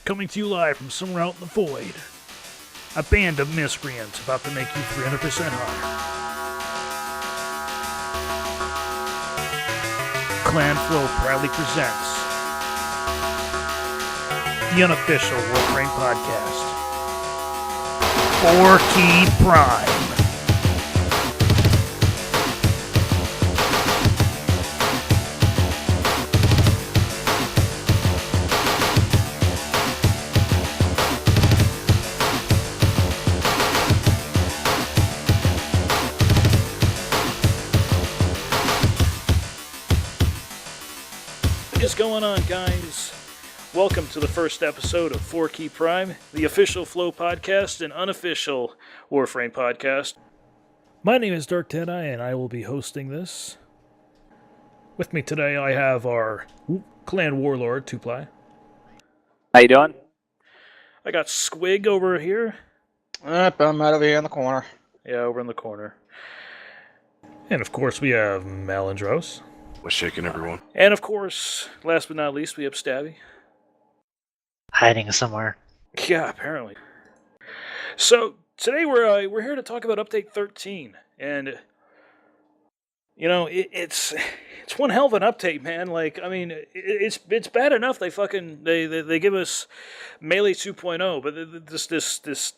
coming to you live from somewhere out in the void. A band of miscreants about to make you 300% higher. Clan Flow proudly presents the unofficial Warframe podcast. 4-Key Prime. What is going on, guys? Welcome to the first episode of 4-Key Prime, the official Flow podcast and unofficial Warframe podcast. My name is Dirk Deadeye, and I will be hosting this. With me today, I have our clan warlord, Tuply. How you doing? I got Squig over here. Yep, I'm right over here in the corner. Yeah, over in the corner. And of course, we have Malindros. What's shaking, everyone? And of course, last but not least, we have Stabby. Hiding somewhere. Yeah, apparently. So today we're here to talk about Update 13, and you know it's one hell of an update, man. Like, I mean, it's bad enough they give us Melee 2.0, but this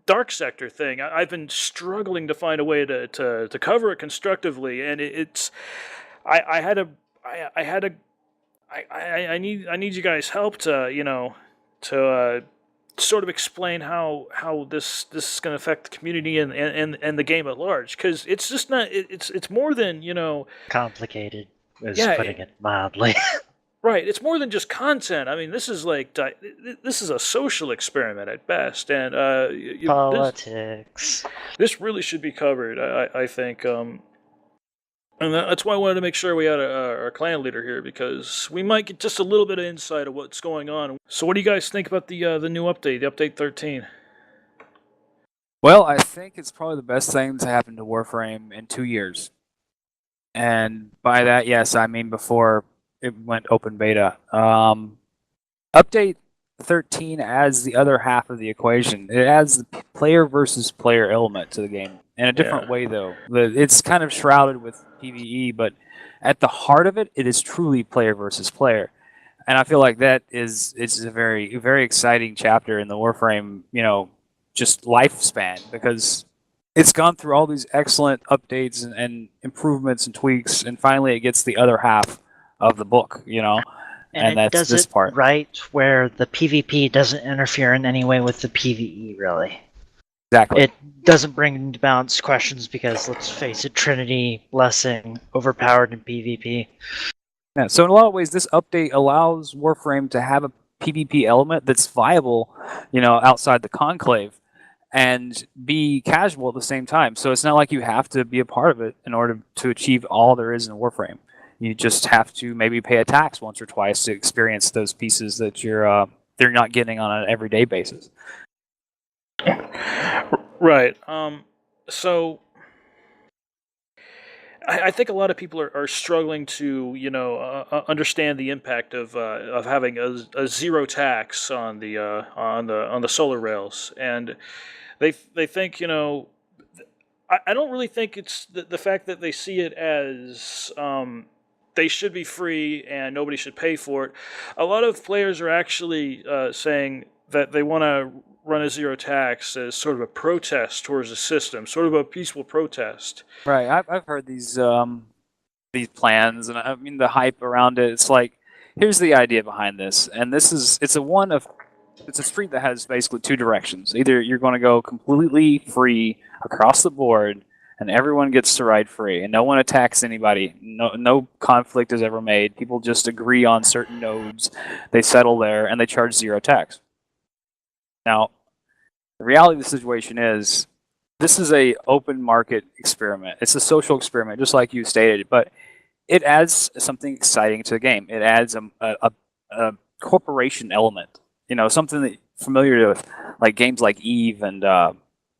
Dark Sector thing, I've been struggling to find a way to cover it constructively, and I need you guys' help to sort of explain how this is going to affect the community and the game at large, because it's just not it's more than Complicated is Yeah, putting it mildly. right. It's more than just content. I mean, this is this is a social experiment at best, and Politics. this really should be covered. I think. And that's why I wanted to make sure we had our clan leader here, because we might get just a little bit of insight of what's going on. So what do you guys think about the new update, the Update 13? Well, I think it's probably the best thing to happen to Warframe in 2 years. And by that, yes, I mean before it went open beta. Update 13 adds the other half of the equation. It adds the player versus player element to the game. In a different way, though. It's kind of shrouded with PvE, but at the heart of it, it is truly player versus player. And I feel like it's a very, very exciting chapter in the Warframe, just lifespan, because it's gone through all these excellent updates and improvements and tweaks, and finally it gets the other half of the book, And that's it does this it part. right where the PvP doesn't interfere in any way with the PvE, really. Exactly. It doesn't bring into balance questions because, let's face it, Trinity, Blessing, overpowered in PvP. Yeah, so in a lot of ways, this update allows Warframe to have a PvP element that's viable, outside the Conclave, and be casual at the same time. So it's not like you have to be a part of it in order to achieve all there is in Warframe. You just have to maybe pay a tax once or twice to experience those pieces that they're not getting on an everyday basis. Right. So I think a lot of people are struggling to understand the impact of having a zero tax on the solar rails, and they think I don't really think it's the fact that they see it as they should be free and nobody should pay for it. A lot of players are actually saying that they want to run a zero tax as sort of a protest towards the system, sort of a peaceful protest. Right, I've heard these plans, and I mean the hype around it. It's like, here's the idea behind this, and it's a street that has basically two directions. Either you're going to go completely free across the board, and everyone gets to ride free, and no one attacks anybody. No conflict is ever made. People just agree on certain nodes, they settle there, and they charge zero tax. Now, the reality of the situation is, this is a open market experiment. It's a social experiment, just like you stated, but it adds something exciting to the game. It adds a corporation element, something that familiar with like games like Eve and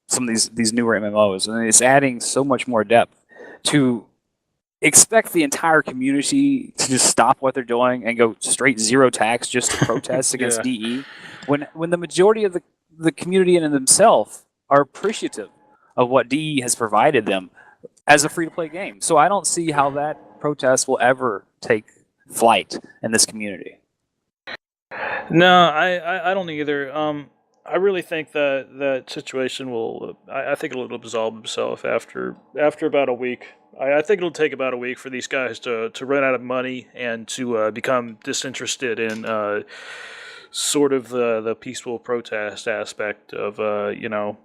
some of these newer MMOs, and it's adding so much more depth to expect the entire community to just stop what they're doing and go straight zero tax just to protest against DE, when the majority of the community in themselves are appreciative of what DE has provided them as a free-to-play game. So I don't see how that protest will ever take flight in this community. No, I don't either. I really think that situation will. I think it'll absolve itself after about a week. I think it'll take about a week for these guys to run out of money and to become disinterested in sort of the peaceful protest aspect of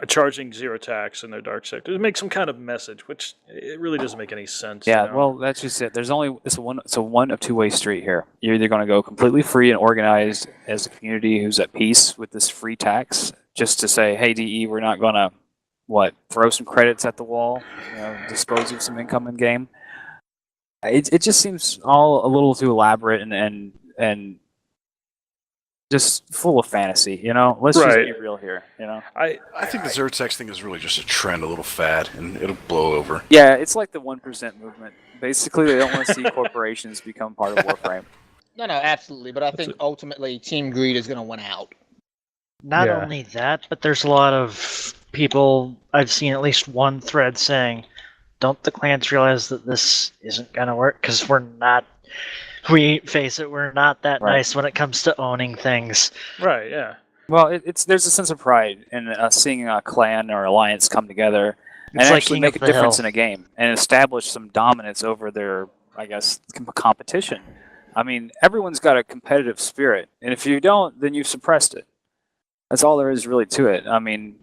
charging zero tax in their dark sector. To make some kind of message, which it really doesn't make any sense. Yeah, you know? well, that's just it. There's only it's a one of two-way street here. You're either going to go completely free and organized as a community who's at peace with this free tax, just to say, hey, DE, we're not going to throw some credits at the wall, dispose of some income in game. It just seems all a little too elaborate and just full of fantasy, Let's just be real here, I think the Zertex thing is really just a trend, a little fad, and it'll blow over. Yeah, it's like the 1% movement. Basically, they don't want to see corporations become part of Warframe. No, absolutely. But I think ultimately Team Greed is going to win out. Not only that, but there's a lot of people, I've seen at least one thread saying, don't the clans realize that this isn't going to work? Because we face it, we're not that nice when it comes to owning things. Right, yeah. Well, there's a sense of pride in seeing a clan or alliance come together and actually make a difference in a game and establish some dominance over their, I guess, competition. I mean, everyone's got a competitive spirit, and if you don't, then you've suppressed it. That's all there is really to it. I mean,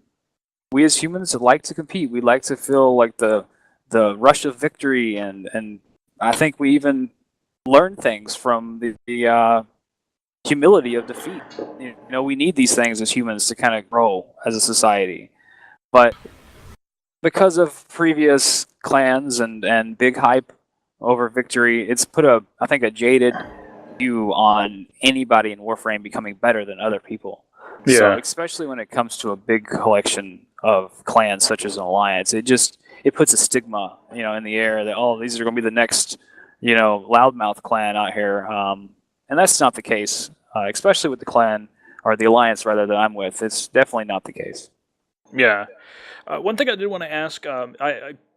we as humans like to compete. We like to feel like the rush of victory, and I think we even learn things from the humility of defeat. We need these things as humans to kind of grow as a society. But because of previous clans and big hype over victory, it's put I think a jaded view on anybody in Warframe becoming better than other people. Yeah. So especially when it comes to a big collection of clans such as an alliance, it puts a stigma, in the air that these are going to be the next loudmouth clan out here, and that's not the case. Especially with the clan or the alliance rather that I'm with, it's definitely not the case. Yeah. One thing I did want to ask,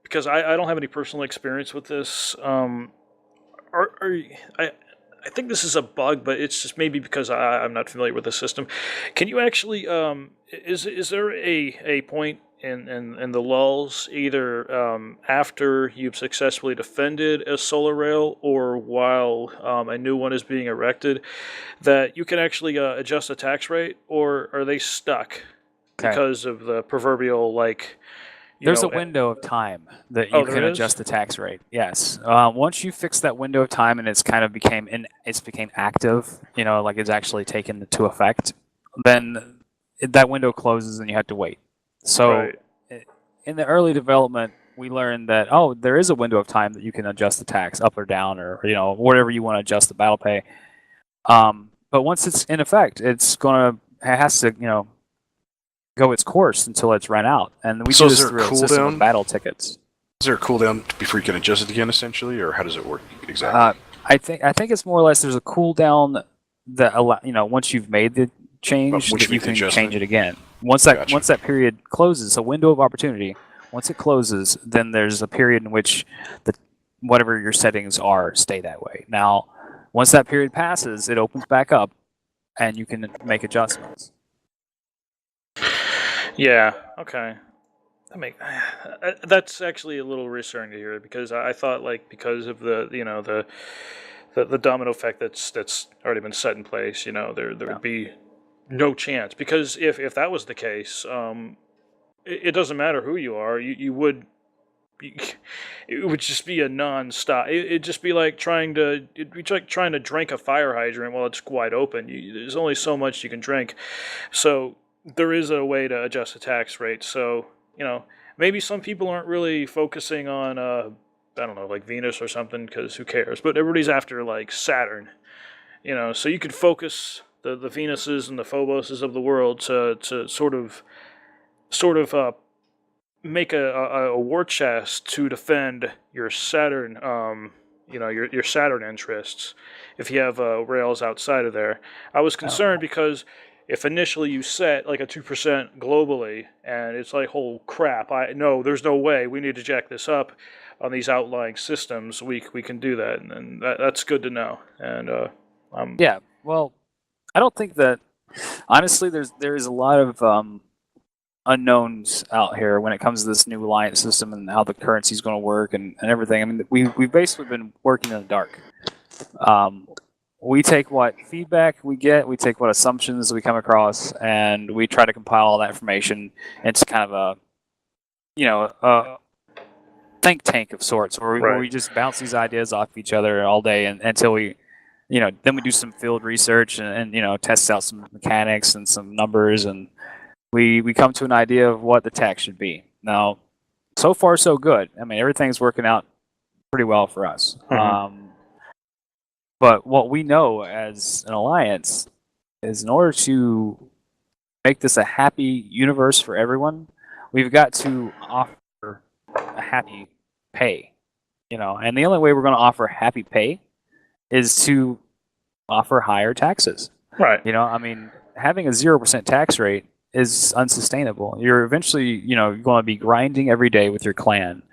because I don't have any personal experience with this. I think this is a bug, but it's just maybe because I'm not familiar with the system. Can you actually is there a point in the lulls, either after you've successfully defended a solar rail or while a new one is being erected, that you can actually adjust the tax rate, or are they stuck because of the proverbial There's a window of time that you can adjust the tax rate. Yes. Once you fix that window of time and it's kind of became active, like it's actually taken into effect, then that window closes and you have to wait. So in the early development, we learned that, there is a window of time that you can adjust the tax up or down, or, whatever you want to adjust the battle pay. But once it's in effect, it has to, go its course until it's run out. And we do this through a system of battle tickets. Is there a cooldown before you can adjust it again, essentially, or how does it work exactly? I think it's more or less there's a cooldown that once you've made the change, that you can change it again. Once that period closes, a window of opportunity. Once it closes, then there's a period in which whatever your settings are stay that way. Now, once that period passes, it opens back up, and you can make adjustments. Yeah. Okay. That's actually a little reassuring to hear, because I thought because of the domino effect that's already been set in place, there would be no chance, because if that was the case, it doesn't matter who you are, it would just be a non-stop. It'd just be like trying to drink a fire hydrant while it's wide open. There's only so much you can drink, so there is a way to adjust the tax rate. So maybe some people aren't really focusing on I don't know, like Venus or something, because who cares? But everybody's after Saturn, so you could focus the Venuses and the Phoboses of the world to sort of make a war chest to defend your Saturn, your Saturn interests. If you have rails outside of there, I was concerned because if initially you set like a 2% globally, and it's like, oh crap, there's no way, we need to jack this up on these outlying systems. We can do that, and that's good to know. And yeah, well, I don't think that honestly there is a lot of unknowns out here when it comes to this new alliance system and how the currency is going to work and everything. I mean, we've basically been working in the dark. We take what feedback we get, we take what assumptions we come across, and we try to compile all that information into kind of a think tank of sorts, where we just bounce these ideas off each other all day until we, then we do some field research and test out some mechanics and some numbers, and we come to an idea of what the tech should be. Now, so far so good. I mean, everything's working out pretty well for us. Mm-hmm. But what we know as an alliance is, in order to make this a happy universe for everyone, we've got to offer a happy pay. And the only way we're going to offer happy pay is to offer higher taxes. Right. I mean, having a 0% tax rate is unsustainable. You're eventually, going to be grinding every day with your clan,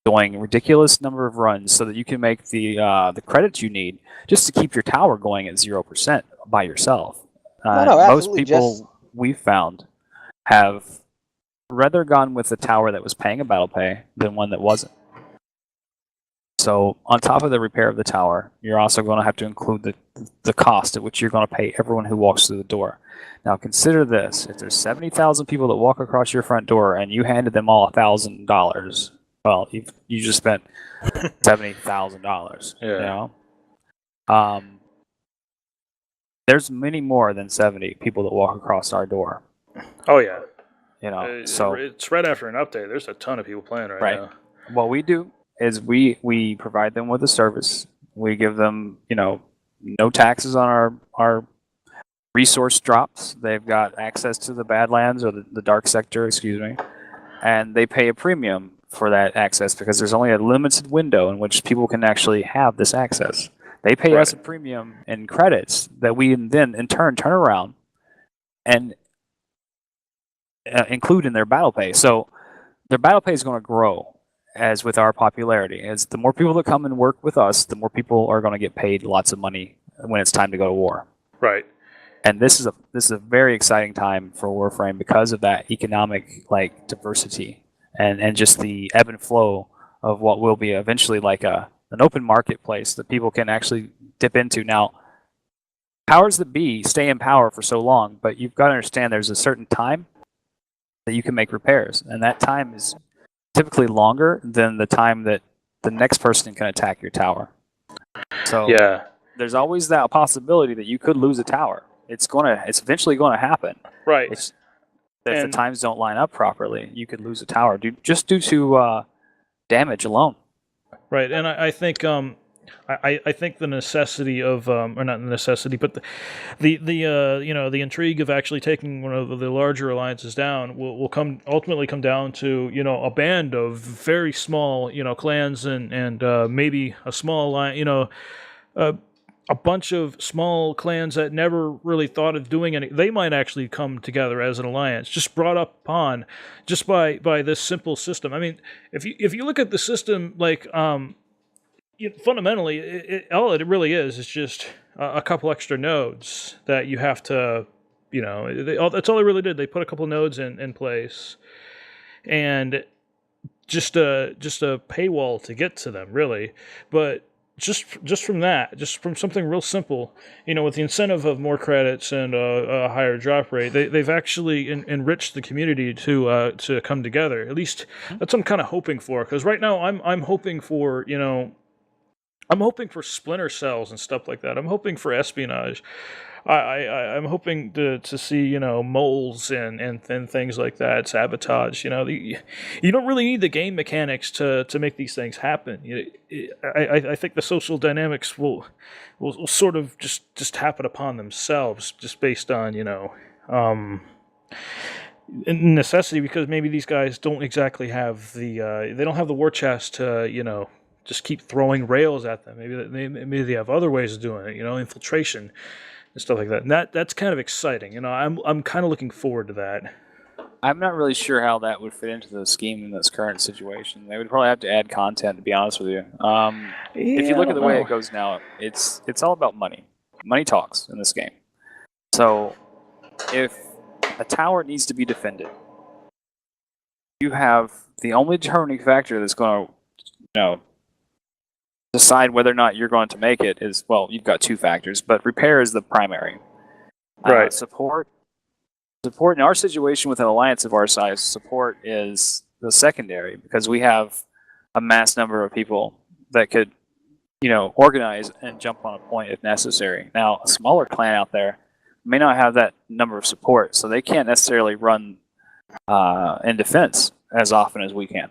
doing a ridiculous number of runs so that you can make the credits you need just to keep your tower going at 0% by yourself. Most people we've found have rather gone with a tower that was paying a battle pay than one that wasn't. So on top of the repair of the tower, you're also going to have to include the cost at which you're going to pay everyone who walks through the door. Now consider this: if there's 70,000 people that walk across your front door and you handed them all $1,000, well, you just spent $70,000. Yeah. There's many more than 70 people that walk across our door. Oh yeah. So it's right after an update. There's a ton of people playing right now. What we do is we provide them with a service. We give them, no taxes on our resource drops. They've got access to the Badlands, or the dark sector, excuse me, and they pay a premium for that access because there's only a limited window in which people can actually have this access. They pay us a premium in credits that we then in turn turn around and include in their battle pay. So their battle pay is going to grow as with our popularity. As the more people that come and work with us, the more people are going to get paid lots of money when it's time to go to war. Right. And this is a very exciting time for Warframe because of that economic diversity and just the ebb and flow of what will be eventually like an open marketplace that people can actually dip into. Now, powers that be stay in power for so long, but you've got to understand there's a certain time that you can make repairs, and that time is typically longer than the time that the next person can attack your tower. So there's always that possibility that you could lose a tower. It's eventually going to happen. Right. If the times don't line up properly, you could lose a tower just due to damage alone. Right, and I think I think the necessity of or not the necessity, but the intrigue of actually taking one of the larger alliances down will ultimately come down to a band of very small clans and maybe a small alliance, a bunch of small clans that never really thought of doing any. They might actually come together as an alliance, just brought up upon just by this simple system. I mean, if you look at the system, fundamentally, all it really is just a couple extra nodes that you have to, that's all they really did. They put a couple nodes in place, and just a paywall to get to them, really, but. Just from something real simple, with the incentive of more credits and a higher drop rate, they've actually enriched the community to come together. At least that's what I'm kind of hoping for. Because right now I'm hoping for I'm hoping for splinter cells and stuff like that. I'm hoping for espionage. I'm hoping to see moles and things like that, sabotage. You don't really need the game mechanics to make these things happen. I think the social dynamics will sort of just happen upon themselves, just based on necessity, because maybe these guys don't exactly have they don't have the war chest to just keep throwing rails at them. Maybe they have other ways of doing it, infiltration and stuff like that. And that's kind of exciting. I'm kind of looking forward to that. I'm not really sure how that would fit into the scheme in this current situation. They would probably have to add content, to be honest with you. If you look at the way it goes now, it's all about money. Money talks in this game. So if a tower needs to be defended, you have the only determining factor that's going to, decide whether or not you're going to make it is, well, you've got two factors, but repair is the primary. Right. Support in our situation with an alliance of our size, support is the secondary, because we have a mass number of people that could, organize and jump on a point if necessary. Now, a smaller clan out there may not have that number of support, so they can't necessarily run in defense as often as we can.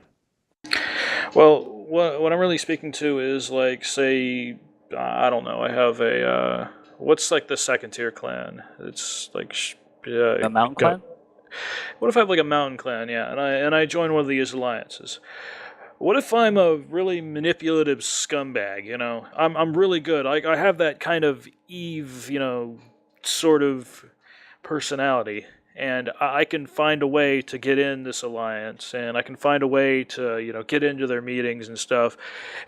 Well, what I'm really speaking to is, like, say, I don't know, I have a, what's like the second tier clan? It's like... the mountain clan? What if I have like a mountain clan, yeah, and I join one of these alliances? What if I'm a really manipulative scumbag? I'm really good. I have that kind of Eve, sort of personality, and I can find a way to get in this alliance, and I can find a way to get into their meetings and stuff,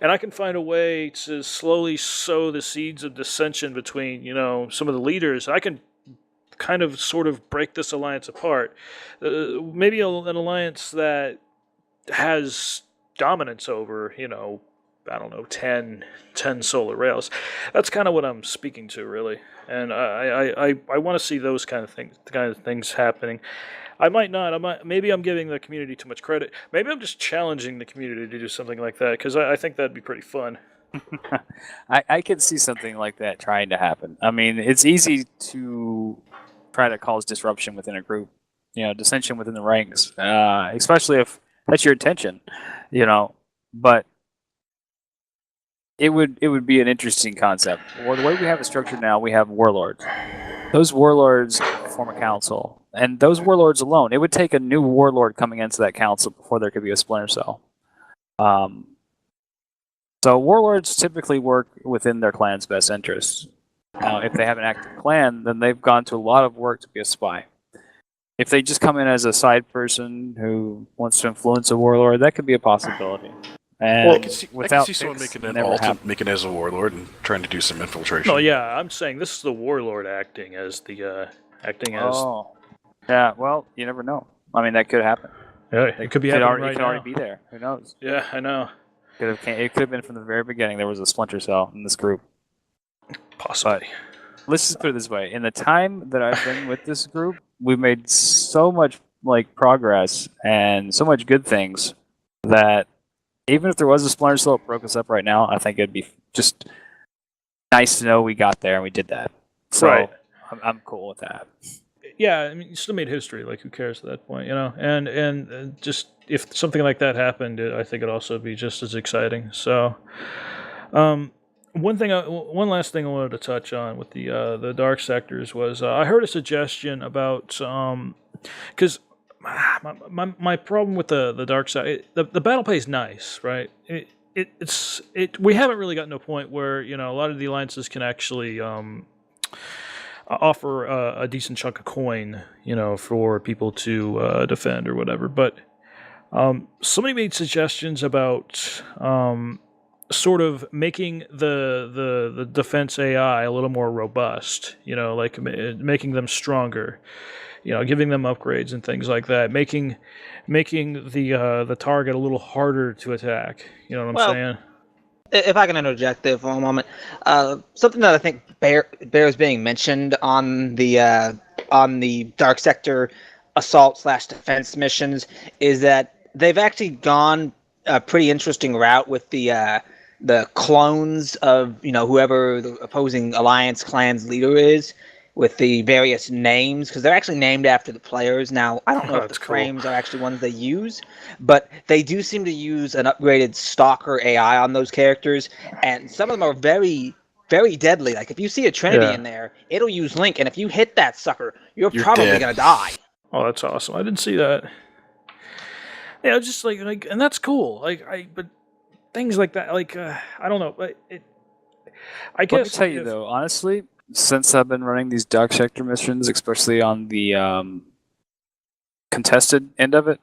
and I can find a way to slowly sow the seeds of dissension between some of the leaders. I can kind of sort of break this alliance apart. Maybe an alliance that has dominance over, I don't know, 10 solar rails. That's kind of what I'm speaking to, really. And I want to see those kind of things happening. I might not. Maybe I'm giving the community too much credit. Maybe I'm just challenging the community to do something like that, because I think that'd be pretty fun. I could see something like that trying to happen. I mean, it's easy to try to cause disruption within a group, dissension within the ranks, especially if that's your intention, but it would be an interesting concept. Well, the way we have it structured now, we have warlords. Those warlords form a council, and those warlords alone, it would take a new warlord coming into that council before there could be a splinter cell. So warlords typically work within their clan's best interests. Now, if they have an active clan, then they've gone to a lot of work to be a spy. If they just come in as a side person who wants to influence a warlord, that could be a possibility. And I can see someone making an alt, making as a warlord and trying to do some infiltration. No, yeah, I'm saying this is the warlord acting as the Oh, yeah. Well, you never know. I mean, that could happen. Yeah, it could be happening right now. It could already be there. Who knows? Yeah, I know. It could have been from the very beginning. There was a splinter cell in this group. Possibly. But let's just put it this way: in the time that I've been with this group, we've made so much progress and so much good things that even if there was a splinter cell that broke us up right now, I think it'd be just nice to know we got there and we did that. So right. I'm cool with that. Yeah, I mean, you still made history. Like, who cares at that point, And just if something like that happened, I think it'd also be just as exciting. So, one last thing I wanted to touch on with the dark sectors was I heard a suggestion about because my problem with the dark side, the battle play is nice, right? We haven't really gotten to a point where a lot of the alliances can actually offer a decent chunk of coin, for people to defend or whatever. But somebody made suggestions about sort of making the defense AI a little more robust, like making them stronger, giving them upgrades and things like that, making the target a little harder to attack. You know what I'm saying? If I can interject there for a moment, something that I think bears being mentioned on the Dark Sector assault / defense missions is that they've actually gone a pretty interesting route with the clones of whoever the opposing alliance clan's leader is, with the various names, because they're actually named after the players. Now, I don't know if the frames are actually ones they use, but they do seem to use an upgraded Stalker AI on those characters, and some of them are very, very deadly. Like, if you see a Trinity in there, it'll use Link, and if you hit that sucker, you're probably dead. going to die. Oh, that's awesome. I didn't see that. Yeah, just like, and that's cool. But things like that, I don't know. But I guess Let me tell you though, honestly, since I've been running these dark sector missions, especially on the contested end of it,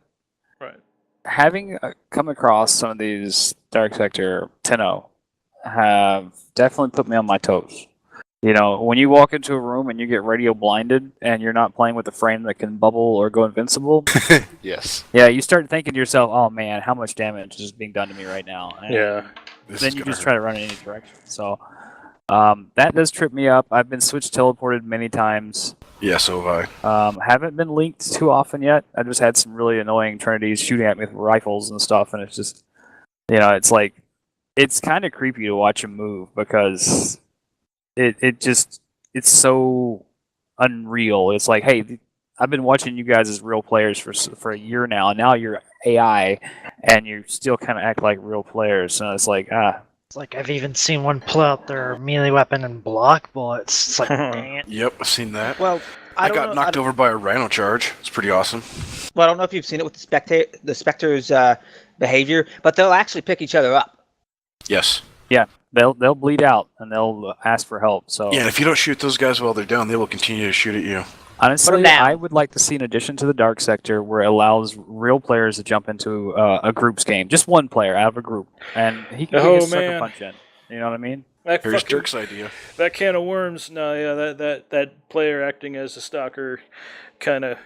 right. having come across some of these dark sector 10-0 have definitely put me on my toes. You know, when you walk into a room and you get radio blinded and you're not playing with a frame that can bubble or go invincible, Yes. yeah, you start thinking to yourself, "Oh man, how much damage is being done to me right now?" And Yeah. then you just try to run in any direction. So that does trip me up. I've been switch teleported many times. Yeah, so have I. Haven't been linked too often yet. I just had some really annoying Trinities shooting at me with rifles and stuff, and it's just, it's like, it's kind of creepy to watch them move because it's so unreal. It's like, hey, I've been watching you guys as real players for a year now, and now you're AI, and you still kind of act like real players. And it's like, It's like I've even seen one pull out their melee weapon and block bullets. It's like, dang it. Yep, I've seen that. Well, I got knocked over by a rhino charge. It's pretty awesome. Well, I don't know if you've seen it with the Spectre's behavior, but they'll actually pick each other up. Yes. yeah, they'll bleed out and they'll ask for help. So Yeah, and if you don't shoot those guys while they're down, they will continue to shoot at you. honestly, down. I would like to see an addition to the dark sector where it allows real players to jump into a groups game, just one player out of a group, and he can get a sucker punch in. You know what I mean? Here's Dirk's idea. That can of worms. No, yeah, that player acting as a stalker, kind of.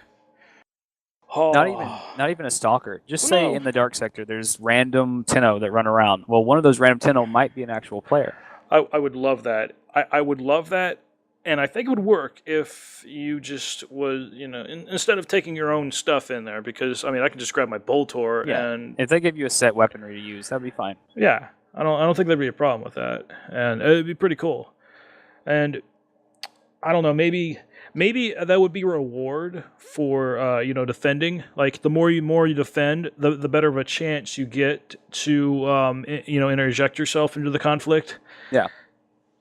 Oh. Not even a stalker. Just No. say in the dark sector, there's random 10-0 that run around. Well, one of those random 10-0 might be an actual player. I would love that. I would love that, and I think it would work if you just was, instead of taking your own stuff in there, because I mean I can just grab my Boltor and If they give you a set weaponry to use, that'd be fine. yeah, I don't think there'd be a problem with that, and it'd be pretty cool. And I don't know, maybe that would be a reward for defending. Like the more you defend, the better of a chance you get to interject yourself into the conflict. Yeah.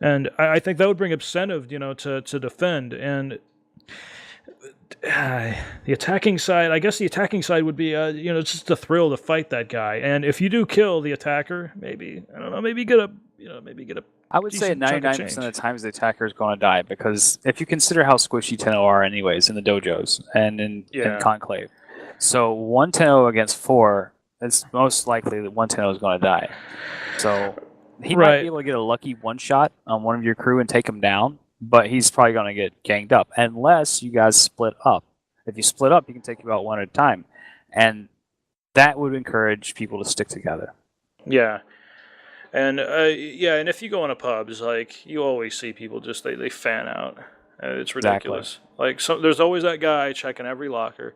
And I think that would bring incentive, to defend. And the attacking side, I guess the attacking side would be, it's just a thrill to fight that guy. And if you do kill the attacker, maybe get a I would say decent chunk of 99% change. of the times the attacker is going to die, because if you consider how squishy 10-0 are anyways in the dojos and in Conclave. So 1 10-0 against 4, it's most likely that 1 10-0 is going to die. So he might be able to get a lucky one shot on one of your crew and take him down, but he's probably going to get ganged up unless you guys split up. If you split up, he can take you out one at a time. And that would encourage people to stick together. Yeah. And and if you go into pubs, like you always see people just they fan out. It's ridiculous. Like there's always that guy checking every locker.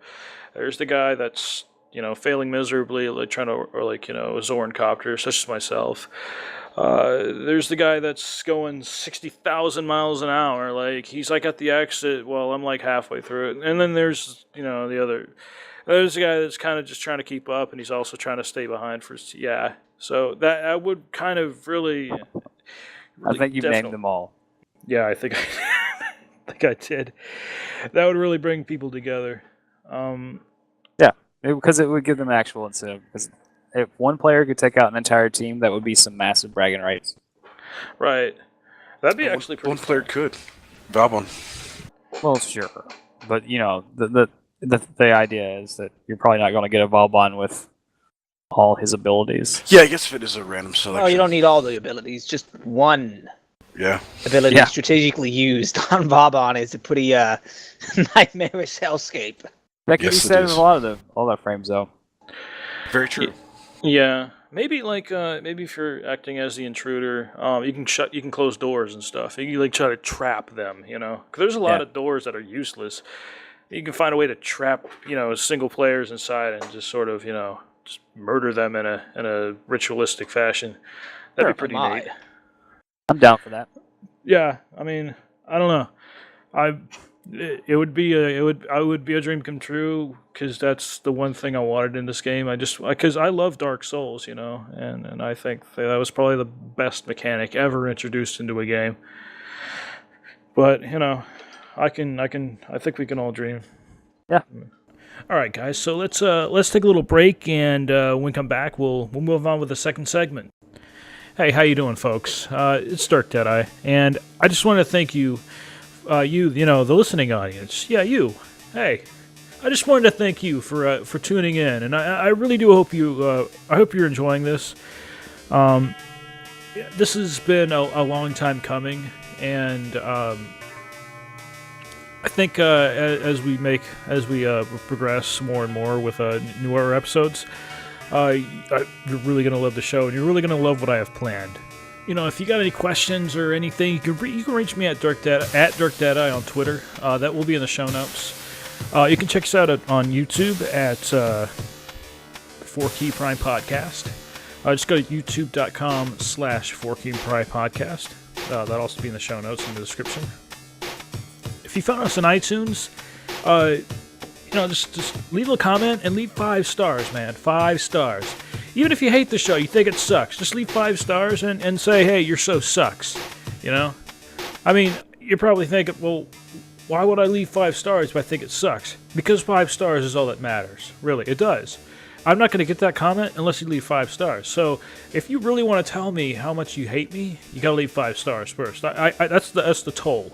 There's the guy that's failing miserably, like trying to Zorn copter, such as myself. There's the guy that's going 60,000 miles an hour. Like he's like at the exit. Well, I'm like halfway through it. And then there's the other. There's a guy that's kind of just trying to keep up, and he's also trying to stay behind for So that I would kind of really I think you've named them all. Yeah, I think I did. That would really bring people together. Because it would give them actual incentive. Because if one player could take out an entire team, that would be some massive bragging rights. Right. That'd be actually pretty. One player could. Valbon. Well, sure, but the idea is that you're probably not going to get a Valbon with all his abilities. Yeah, I guess if it is a random selection. Oh, you don't need all the abilities. Just one Yeah. ability strategically used on Vauban is a pretty nightmarish hellscape. That can Yes, be it said is. of all that frames, though. Very true. Yeah, maybe maybe if you're acting as the intruder, you can close doors and stuff. You can try to trap them, 'cause there's a lot of doors that are useless. You can find a way to trap, single players inside and just sort of, just murder them in a ritualistic fashion. That'd be pretty neat. I'm down for that. Yeah, I mean, I don't know. It would be a dream come true, because that's the one thing I wanted in this game. Because I love Dark Souls, and I think that was probably the best mechanic ever introduced into a game. But I think we can all dream. Yeah. All right, guys. So let's take a little break, and when we come back, we'll move on with the second segment. Hey, how you doing, folks? It's Dirk Deadeye, and I just want to thank you, the listening audience. Yeah, you. Hey, I just wanted to thank you for tuning in, and I really do hope I hope you're enjoying this. This has been a long time coming, and I think as we progress more and more with newer episodes, you're really gonna love the show, and you're really gonna love what I have planned. If you got any questions or anything, you can reach me at Dirk Deadeye on Twitter. That will be in the show notes. You can check us out on YouTube at 4Key Prime Podcast. Just go to youtube.com/4Key Prime Podcast. That'll also be in the show notes in the description. If you found us on iTunes, just leave a comment and leave 5 stars, man. 5 stars. Even if you hate the show, you think it sucks, just leave 5 stars and say, hey, your show sucks. I mean, you're probably thinking, well, why would I leave 5 stars if I think it sucks? Because 5 stars is all that matters. Really, it does. I'm not going to get that comment unless you leave 5 stars. So if you really want to tell me how much you hate me, you got to leave 5 stars first. That's the toll.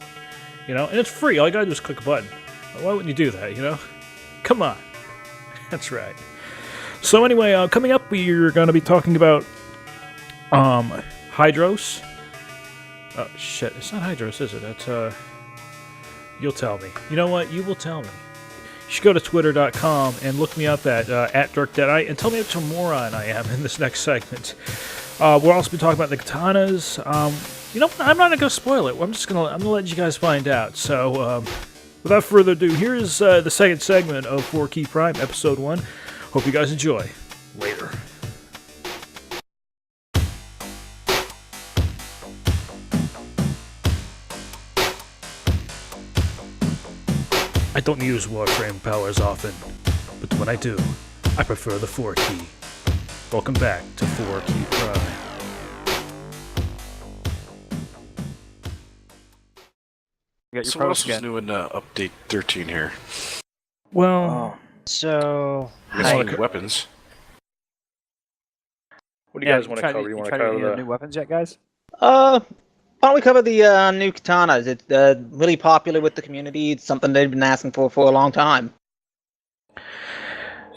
And it's free. All you gotta do is click a button. Why wouldn't you do that, Come on. That's right. So anyway, coming up, we're going to be talking about Hydros. Oh, shit. It's not Hydros, is it? That's, you'll tell me. You know what? You will tell me. You should go to twitter.com and look me up at Dirk Deadeye and tell me what a moron I am in this next segment. We'll also be talking about the katanas. I'm not going to spoil it. I'm going to let you guys find out. So, without further ado, here is the second segment of 4Key Prime, Episode 1. Hope you guys enjoy. Later. I don't use Warframe powers often, but when I do, I prefer the 4Key. Welcome back to 4Key Prime. So what else was new in Update 13 here? Well, So, I guess new weapons. what do you guys want to cover? You want to cover the the new weapons yet, guys? Why don't we cover the new katanas? It's really popular with the community. It's something they've been asking for a long time.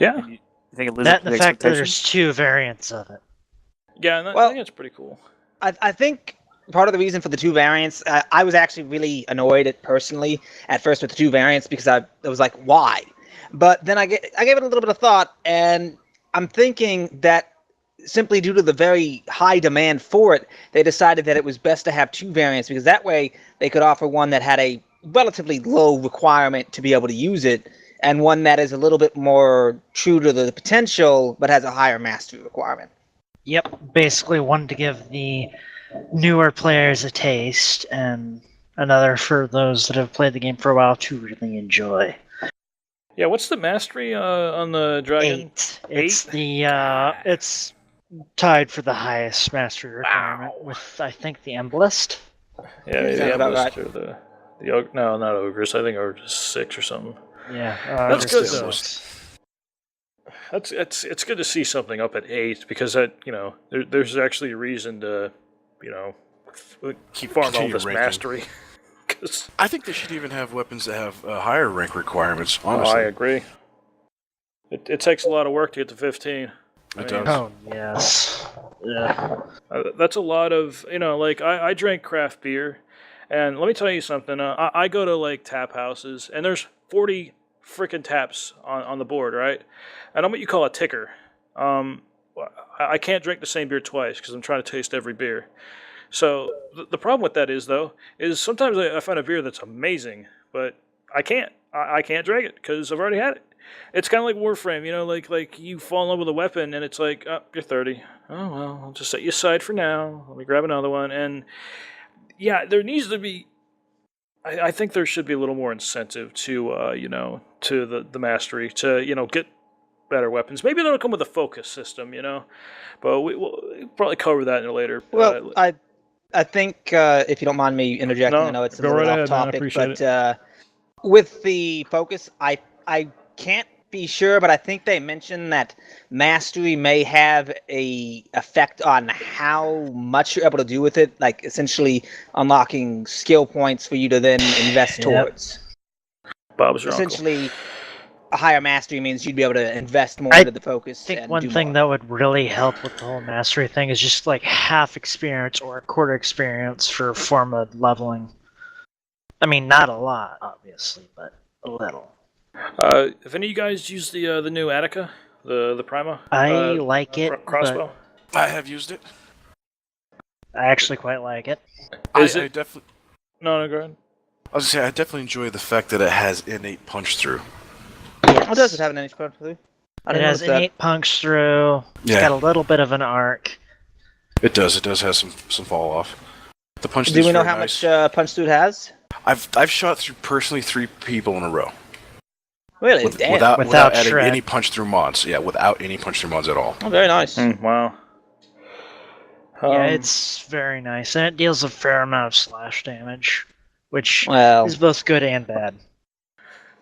Yeah, You think it lives that up and to the fact that expectations? there's 2 variants of it. yeah, and I Well- think it's pretty cool. I think part of the reason for the 2 variants, I was actually really annoyed personally at first with the 2 variants because I was like, why? But then I gave it a little bit of thought, and I'm thinking that simply due to the very high demand for it, they decided that it was best to have 2 variants because that way they could offer one that had a relatively low requirement to be able to use it, and one that is a little bit more true to the potential but has a higher mastery requirement. Yep, basically one to give the newer players a taste, and another for those that have played the game for a while to really enjoy. Yeah, what's the mastery on the dragon? 8. It's it's tied for the highest mastery requirement with, I think, the Emblist. Yeah, maybe Sounds the about Emblist or the ogre. No, not ogres. I think ogres is 6 or something. Yeah, That's good there's though. 6. It's good to see something up at 8 because that there's actually a reason to Keep farm all continue this ranking. mastery. 'Cause- I think they should even have weapons that have higher rank requirements, oh, honestly. I agree. It takes a lot of work to get to 15. It does. Oh, yes. Yeah. That's a lot of I drink craft beer, and let me tell you something. I go to like tap houses, and there's 40 freaking taps on the board, right? And I'm what you call a ticker. I can't drink the same beer twice because I'm trying to taste every beer. So the problem with that is sometimes I find a beer that's amazing, but I can't drink it because I've already had it. It's kind of like Warframe, like you fall in love with a weapon and it's like, oh, you're 30. Oh well, I'll just set you aside for now. Let me grab another one. And yeah, there needs to be. I think there should be a little more incentive to to the mastery to get better weapons. Maybe they'll come with a focus system, but we'll probably cover that in a later. Well, I think if you don't mind me interjecting, No, I know it's a go little right off ahead, man. I topic, appreciate but with the focus, I can't be sure, but I think they mentioned that mastery may have a effect on how much you're able to do with it, like essentially unlocking skill points for you to then invest Yep. towards. Bob's your uncle. Essentially, a higher mastery means you'd be able to invest more I into the focus. I think and one do thing more. that would really help with the whole mastery thing is just like half experience or a quarter experience for forma leveling. I mean, not a lot, obviously, but a little. Have any of you guys used the new Attica, the Prima? I like it, crossbow. I have used it. but I actually quite like it. Is I it- definitely. No, go ahead. I was gonna say I definitely enjoy the fact that it has innate punch through. Oh, does it have an NH through? I It didn't has notice that. innate punch through. It's Yeah. got a little bit of an arc. It does. It does have some fall off. The punch. Do we know very how nice. much punch through it has? I've shot through personally 3 people in a row Really? Damn. without adding shred. any punch through mods. Yeah, without any punch through mods at all. Oh, very nice. Wow. Yeah, it's very nice, and it deals a fair amount of slash damage, which Well, is both good and bad.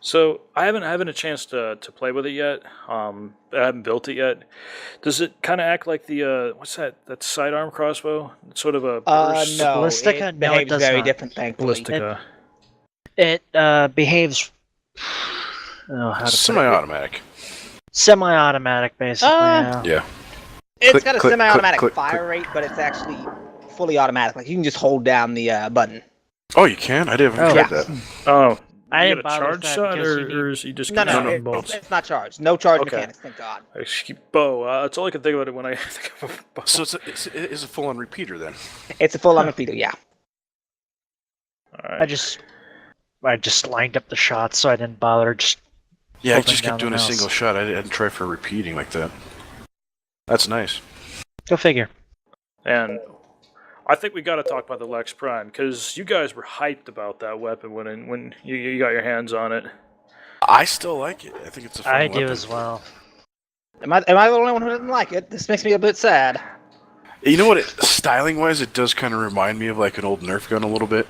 So I haven't had a chance to play with it yet. I haven't built it yet. Does it kind of act like the what's that sidearm crossbow? It's sort of a burst. no, Ballistica? it No, it behaves does very not. different, thankfully. Ballistica. It behaves. Oh, how to put it? Semi-automatic. Semi-automatic, basically. Uh, yeah. Yeah. It's Click, got a click, semi-automatic click, fire rate, but it's actually fully automatic. Like you can just hold down the button. Oh, you can? I didn't Oh. tried that. Oh, I you didn't get a bother with charge that shot, because you or need- is he just No, keep shooting it- bolts? it's not charged. No charge Okay. mechanics, thank God. I just keep bow. That's all I can think about it when I think of a bow. So it is a full-on repeater then. It's a full-on repeater, yeah. All right. I just lined up the shots, so I didn't bother. Just Yeah, I Holding just down kept the doing a mouse. single shot. I didn't try for repeating like that. That's nice. go figure. And I think we got to talk about the Lex Prime because you guys were hyped about that weapon when you got your hands on it. I still like it. I think it's a fun I weapon. do as well. Am I the only one who doesn't like it? This makes me a bit sad. You know what? Styling-wise, it does kind of remind me of like an old Nerf gun a little bit.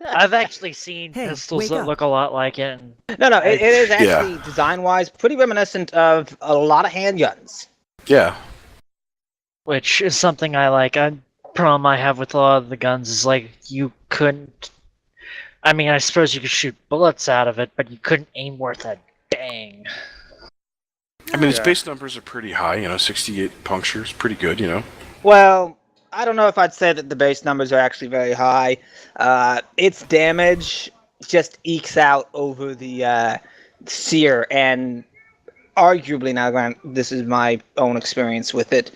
I've actually seen Hey, pistols wake that up. look a lot like it. And No, it is Yeah. actually design-wise pretty reminiscent of a lot of handguns. Yeah. which is something I like. A problem I have with a lot of the guns is like you couldn't. I mean, I suppose you could shoot bullets out of it, but you couldn't aim worth a dang. I mean, its Yeah. base numbers are pretty high. 68 punctures, pretty good. Well, I don't know if I'd say that the base numbers are actually very high. Its damage just ekes out over the sear, and arguably, now granted, this is my own experience with it,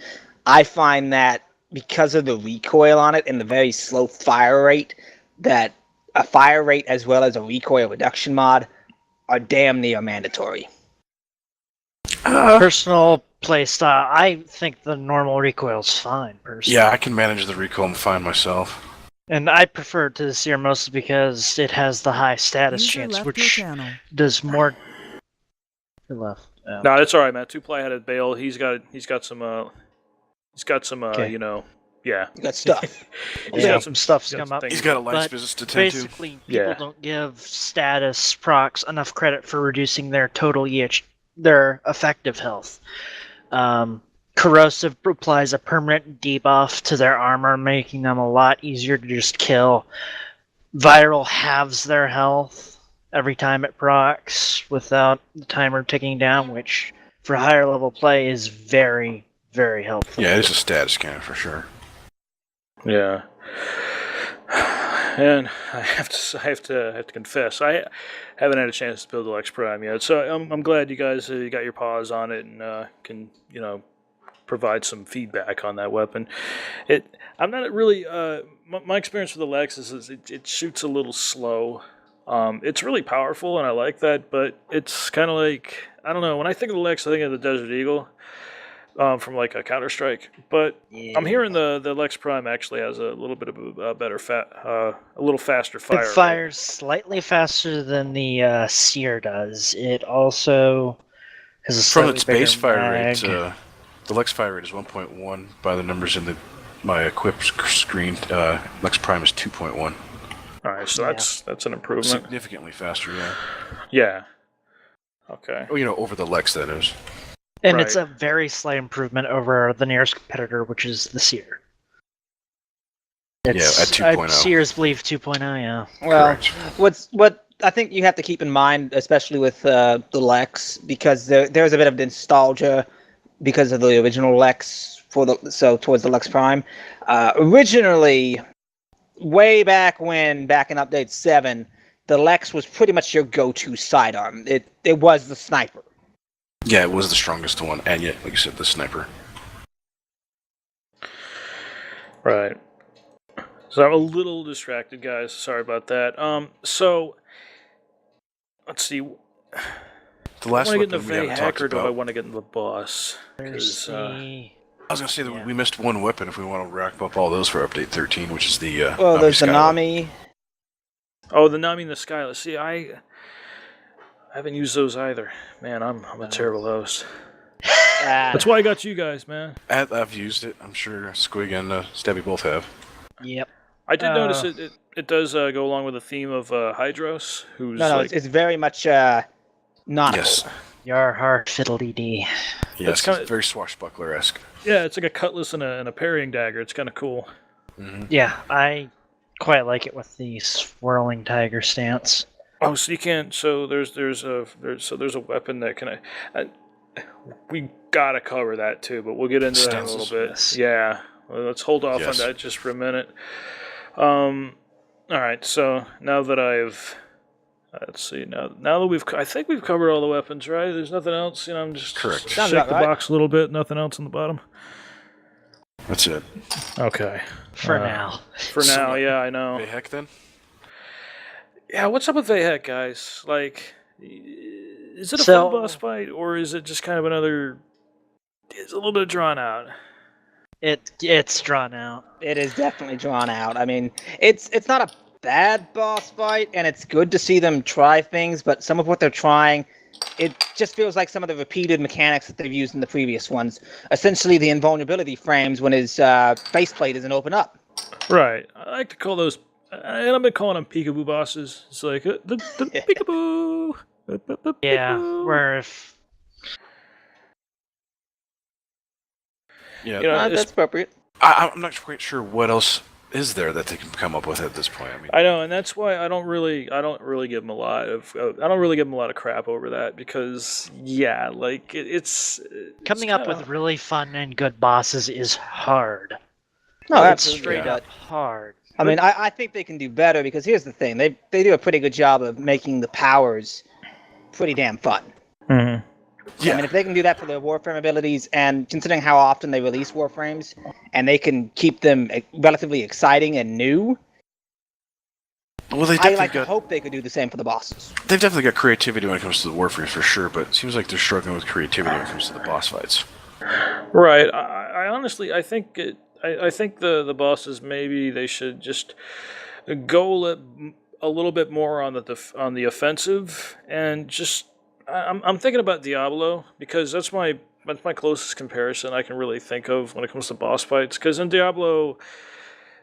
I find that because of the recoil on it and the very slow fire rate, that a fire rate as well as a recoil reduction mod are damn near mandatory. Personal playstyle, I think the normal recoil's fine, personally. Yeah, I can manage the recoil fine myself. And I prefer it to the sear mostly because it has the high status User chance, left your which channel. does more. Who left? Oh. No, it's all right, man. Two play had a bail. He's got some Okay. You got stuff. He's Yeah, got some stuff's he's got come some up. things He's got a life's But business to tend to. Basically, people Yeah. don't give status procs enough credit for reducing their total their effective health. Corrosive applies a permanent debuff to their armor, making them a lot easier to just kill. Viral halves their health every time it procs without the timer ticking down, which for higher level play is very, very helpful. Yeah, it is a status cannon for sure. Yeah. And I have to confess, I haven't had a chance to build the Lex Prime yet. So I'm glad you guys you got your paws on it and can provide some feedback on that weapon. I'm not really my experience with the Lex is it shoots a little slow. It's really powerful and I like that, but it's kind of like, I don't know, when I think of the Lex, I think of the Desert Eagle. From like a Counter-Strike, but I'm hearing the Lex Prime actually has a little bit of a better a little faster fire. It fires slightly faster than the Seer does. It also has a From slightly its bigger base fire mag. rate, the Lex fire rate is 1.1 by the numbers in my equip screen. Lex Prime is 2.1. All right, so Yeah. that's an improvement. Significantly faster, yeah. Yeah. Okay. Oh, over the Lex, that is. And Right. it's a very slight improvement over the nearest competitor, which is the Seer. At 2.0. Seer's believe 2.0, yeah. Well, Correct. what I think you have to keep in mind, especially with the Lex, because there's a bit of nostalgia because of the original Lex towards the Lex Prime. Originally, way back in Update 7, the Lex was pretty much your go-to sidearm. It was the sniper. Yeah, it was the strongest one, and yet, like you said, the sniper. Right. So I'm a little distracted, guys. Sorry about that. So let's see. The Do I last want to get weapon into we haven't Vayhek talked or do I about. want to get into the boss? There's 'Cause, the... I was gonna say that Yeah. we missed one weapon if we want to rack up all those for Update 13, which is the. Well, there's the Skyla. Nami. Oh, the Nami and the Skyla. See, I haven't used those either. Man, I'm a terrible host. That's why I got you guys, man. I've used it. I'm sure Squig and Stabby both have. Yep. I did notice it does go along with the theme of Hydros, who's No, like... it's very much not. Yes. Your heart fiddly dee. Yes, kinda- it's very swashbuckler-esque. Yeah, it's like a cutlass and a parrying dagger. It's kind of cool. Mm-hmm. Yeah, I quite like it with the swirling tiger stance. Oh, so you can't. So there's a weapon that can. We gotta cover that too, but we'll get into that in a little bit. Yes. Yeah, well, let's hold off on that just for a minute. All right. So now that let's see. Now that I think we've covered all the weapons, right? There's nothing else. I'm just Correct. shake Sounds the about right. box a little bit. Nothing else on the bottom. That's it. Okay. For now. For So, now, yeah, I know. Hey, heck then? Yeah, what's up with Vayhek, guys? Like, is it a So- fun boss fight, or is it just kind of another... It's a little bit drawn out. It's drawn out. It is definitely drawn out. I mean, it's not a bad boss fight, and it's good to see them try things, but some of what they're trying, it just feels like some of the repeated mechanics that they've used in the previous ones. Essentially, the invulnerability frames when his faceplate doesn't open up. Right. I like to call those... And I've been calling them peekaboo bosses. It's like, the peekaboo! Yeah, Peekaboo. where if... Yeah. You know, That's appropriate. I'm not quite sure what else is there that they can come up with at this point. I know, and that's why I don't really give them a lot of crap over that, because like it's Coming it's up kinda- with really fun and good bosses is hard. No, It's absolutely. straight Yeah. up hard. I mean, I think they can do better because here's the thing: they do a pretty good job of making the powers pretty damn fun. Mhm. Yeah. I mean, if they can do that for their Warframe abilities, and considering how often they release Warframes, and they can keep them relatively exciting and new, Well, they I definitely like to got hope they could do the same for the bosses. they've definitely got creativity when it comes to the Warframes for sure, but it seems like they're struggling with creativity when it comes to the boss fights. Right. I honestly, I think the bosses, maybe they should just go a little bit more on the offensive, and just I'm thinking about Diablo, because that's my closest comparison I can really think of when it comes to boss fights. Because in Diablo,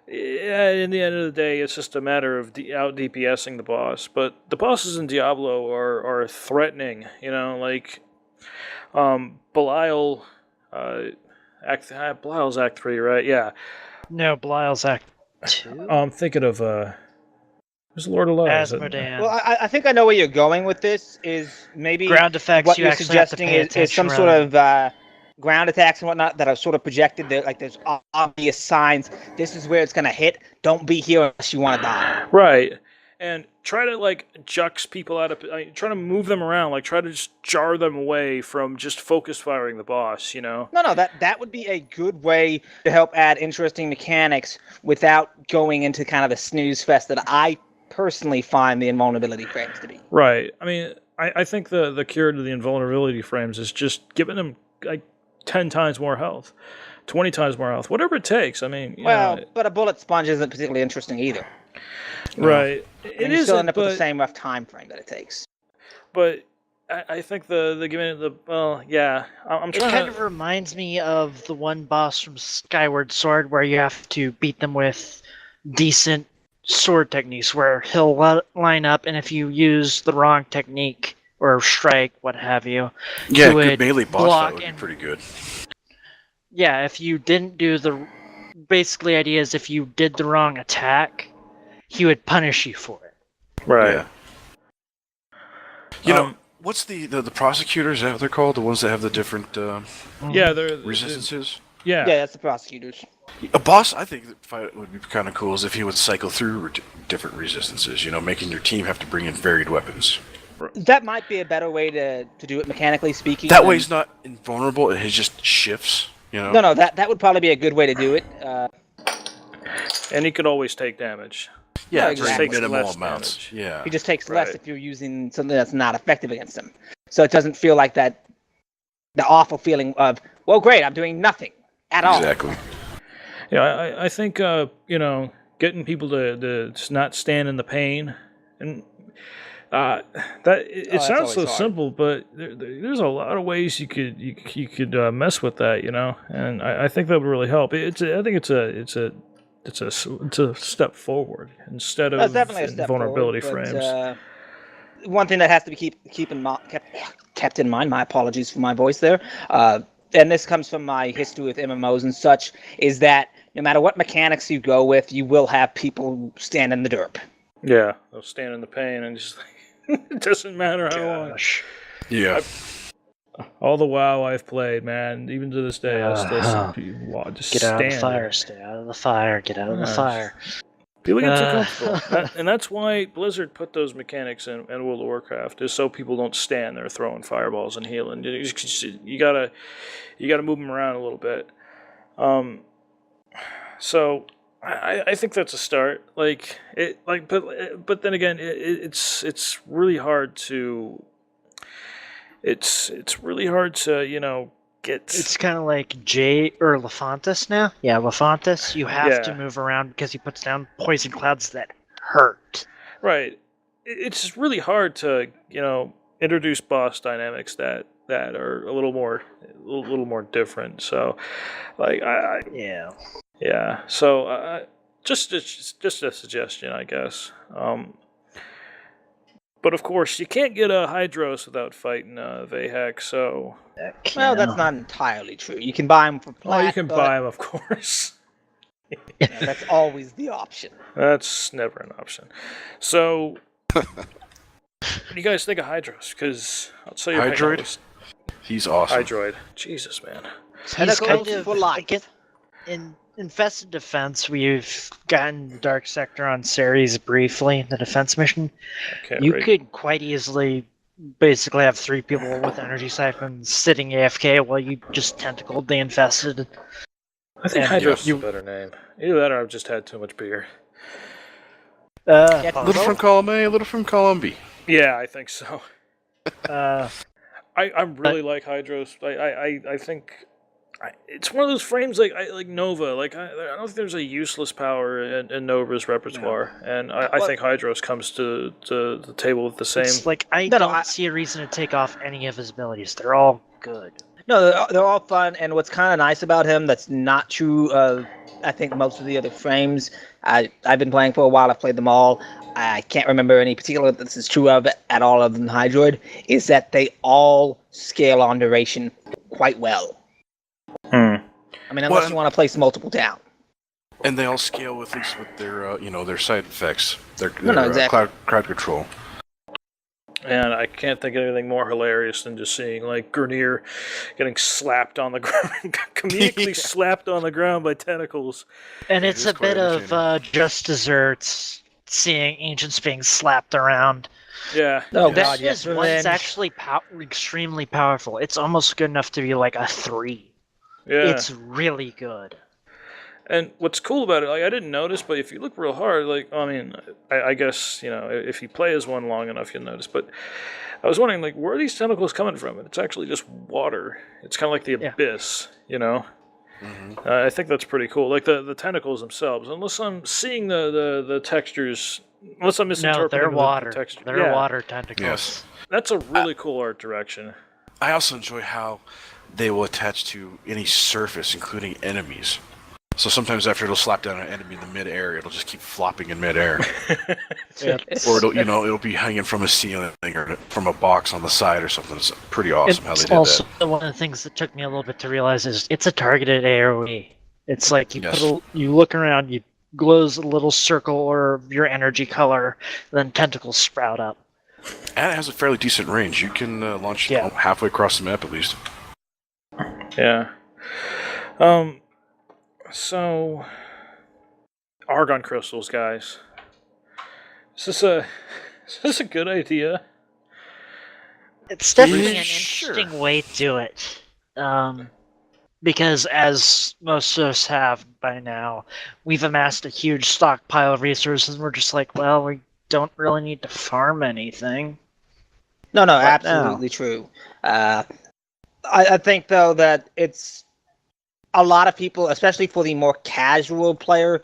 in the end of the day, it's just a matter of out DPSing the boss. But the bosses in Diablo are threatening. Like Belial. Belial's Act 3, right? Yeah. No, Belial's Act 2? I'm thinking of who's Lord of Love? Asmodan. Well, I think I know where you're going with this. Is maybe Ground effects, what you you're actually have to suggesting pay is some attention sort around. of ground attacks and whatnot that are sort of projected. Like there's obvious signs. This is where it's gonna hit. Don't be here unless you want to die. Right. And try to jux people out of, try to move them around, try to just jar them away from just focus firing the boss. No, that would be a good way to help add interesting mechanics without going into kind of the snooze fest that I personally find the invulnerability frames to be. Right. I mean, I think the cure to the invulnerability frames is just giving them 10 times more health, 20 times more health, whatever it takes. I mean, but a bullet sponge isn't particularly interesting either. Right. And you still end up with the same rough time frame that it takes. But I think the giving it I'm It trying kind to. of reminds me of the one boss from Skyward Sword where you have to beat them with decent sword techniques, where he'll line up, and if you use the wrong technique, or strike, what have you. Yeah, He good would melee boss block fight would be and- pretty good. Yeah, if you didn't do the basically idea is if you did the wrong attack, he would punish you for it. Right. Yeah. You know, what's the prosecutors? Is that what they're called? The ones that have the different Yeah, they're resistances. Yeah, that's the prosecutors. A boss, I think, that fight would be kind of cool is if he would cycle through different resistances. You know, making your team have to bring in varied weapons. That might be a better way to do it mechanically speaking. That way, he's not invulnerable. It just shifts. You know. No, that would probably be a good way to do it. And he could always take damage. Yeah, No, very exactly. minimal Less amounts. damage. Yeah. He just takes less Right. if you're using something that's not effective against him. So it doesn't feel like the awful feeling of, well, great, I'm doing nothing at all. Exactly. Yeah, I think getting people to not stand in the pain, and it sounds always so hard. simple, but there's a lot of ways you could mess with that, and I think that would really help. I think it's a step forward instead of That's definitely a step vulnerability forward, frames. but, one thing that has to be kept in mind, my apologies for my voice there, and this comes from my history with MMOs and such, is that no matter what mechanics you go with, you will have people stand in the derp. Yeah, they'll stand in the pain and just it doesn't matter how long. Gosh. Yeah. All the WoW I've played, man, even to this day, I still see people just Get out of the stand fire, there. stay out of the fire, get out of the Yes. fire. People get too comfortable, and that's why Blizzard put those mechanics in World of Warcraft, is so people don't stand there throwing fireballs and healing. You gotta move them around a little bit. So I think that's a start. But then again, it's really hard to. It's really hard to get. It's kind of like Jay or Lefantis now. Yeah, Lefantis, you have to Yeah. move around because he puts down poison clouds that hurt. Right. It's really hard to, introduce boss dynamics that are a little more different. So, Yeah. yeah. So, just a suggestion, I guess. But of course, you can't get a Hydros without fighting Vahek. So, Well, that's not entirely true. You can buy them for plat, you can buy them, of course. That's always the option. That's never an option. So, what do you guys think of Hydros? Because I'll tell you, Hydroid? He's awesome. Hydroid. Jesus, man. He's Tentacles kind of for life. in Infested Defense. We've gotten the Dark Sector on Ceres briefly, the defense mission. You could quite easily basically have 3 people with energy siphons sitting AFK while you just tentacled the infested. I think and Hydros is a better name. Either that or I've just had too much beer. Get Little from column A, little from column B. Yeah, I think so. uh, I really like Hydros. I think it's one of those frames like Nova. I don't think there's a useless power in Nova's repertoire, and I think Hydros comes to the table with the same. it's like I No, don't I- see a reason to take off any of his abilities. They're all good. No, they're all fun, and what's kind of nice about him that's not true of, I think, most of the other frames. I've been playing for a while, I've played them all. I can't remember any particular that this is true of at all of them, Hydroid, is that they all scale on duration quite well. I mean, unless you want to place multiple down. And they all scale at least with their, their side effects. Their exactly. crowd control. And I can't think of anything more hilarious than just seeing Grenier getting slapped on the ground, comedically slapped on the ground by tentacles. And It it's is a quite bit of Just Desserts, seeing ancients being slapped around. Yeah. Oh, That God, yes. is one's actually extremely powerful. It's almost good enough to be like a 3. Yeah. It's really good. And what's cool about it, I didn't notice, but if you look real hard, I guess, if you play as one long enough, you'll notice. But I was wondering, where are these tentacles coming from? And it's actually just water. It's kind of like the abyss, Mm-hmm. I think that's pretty cool. The tentacles themselves, unless I'm seeing the textures, unless I'm No, misinterpreting they're water. the texture. They're Yeah, water tentacles. Yes. That's a really cool art direction. I also enjoy how they will attach to any surface, including enemies. So sometimes after it'll slap down an enemy in the mid-air, it'll just keep flopping in mid-air. Or it'll be hanging from a ceiling or from a box on the side or something. It's pretty awesome how they It's did also that. one of the things that took me a little bit to realize is it's a targeted AoE. It's like you Yes. you look around, you glows a little circle or your energy color, then tentacles sprout up. And it has a fairly decent range. You can launch Yeah. halfway across the map at least. Yeah. So argon crystals, guys. Is this a good idea? It's definitely Yeah, an sure. interesting way to do it. Because as most of us have by now, we've amassed a huge stockpile of resources, and we're just like, well, we don't really need to farm anything. No, But absolutely true. I think though that it's a lot of people, especially for the more casual player.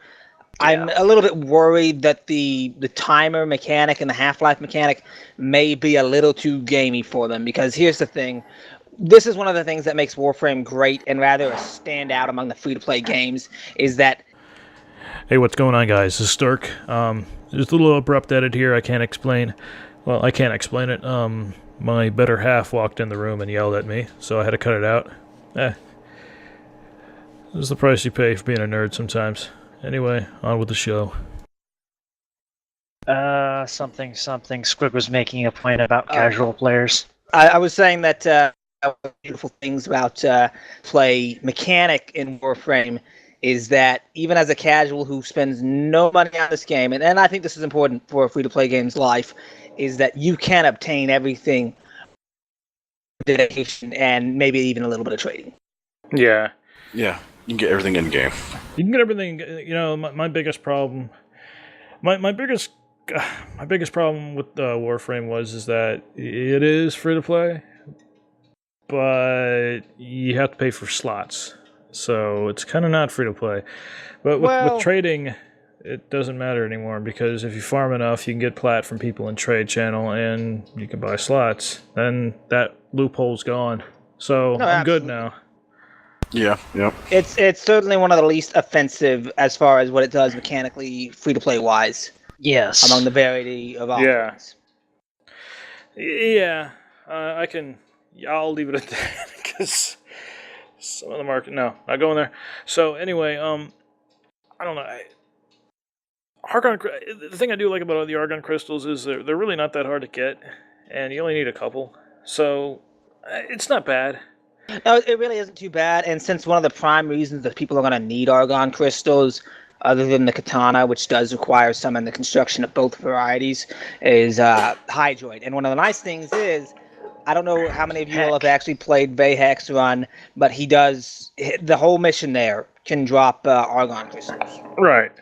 I'm a little bit worried that the timer mechanic and the Half-Life mechanic may be a little too gamey for them, because here's the thing. This is one of the things that makes Warframe great and rather a standout among the free-to-play games, is that... Hey, what's going on, guys? This is Dirk. Just a little abrupt edit here. I can't explain it. My better half walked in the room and yelled at me, so I had to cut it out. This is the price you pay for being a nerd sometimes. Anyway, on with the show. Something. Squig was making a point about casual players. I was saying that one of the beautiful things about play mechanic in Warframe is that even as a casual who spends no money on this game, and I think this is important for a free-to-play game's life, is that you can obtain everything with dedication and maybe even a little bit of trading. Yeah. Yeah, you can get everything in game. You can get everything. You know, my biggest problem, my biggest problem with Warframe is that it is free to play, but you have to pay for slots, so it's kind of not free to play. But with trading, it doesn't matter anymore, because if you farm enough, you can get plat from people in trade channel, and you can buy slots. Then that loophole's gone. So No, I'm good absolutely. now. Yeah, yeah. It's certainly one of the least offensive as far as what it does mechanically, free-to-play wise, Yes. among the variety of offerings. Yeah, I'll leave it at that, because some of the market. No, not going there. So anyway, I don't know. The thing I do like about the argon crystals is they're really not that hard to get, and you only need a couple. So it's not bad. No, it really isn't too bad. And since one of the prime reasons that people are going to need argon crystals, other than the katana, which does require some in the construction of both varieties, is hydroid. And one of the nice things is, I don't know how many of you all have actually played Vayhek's run, but he does, the whole mission there can drop argon crystals. Right.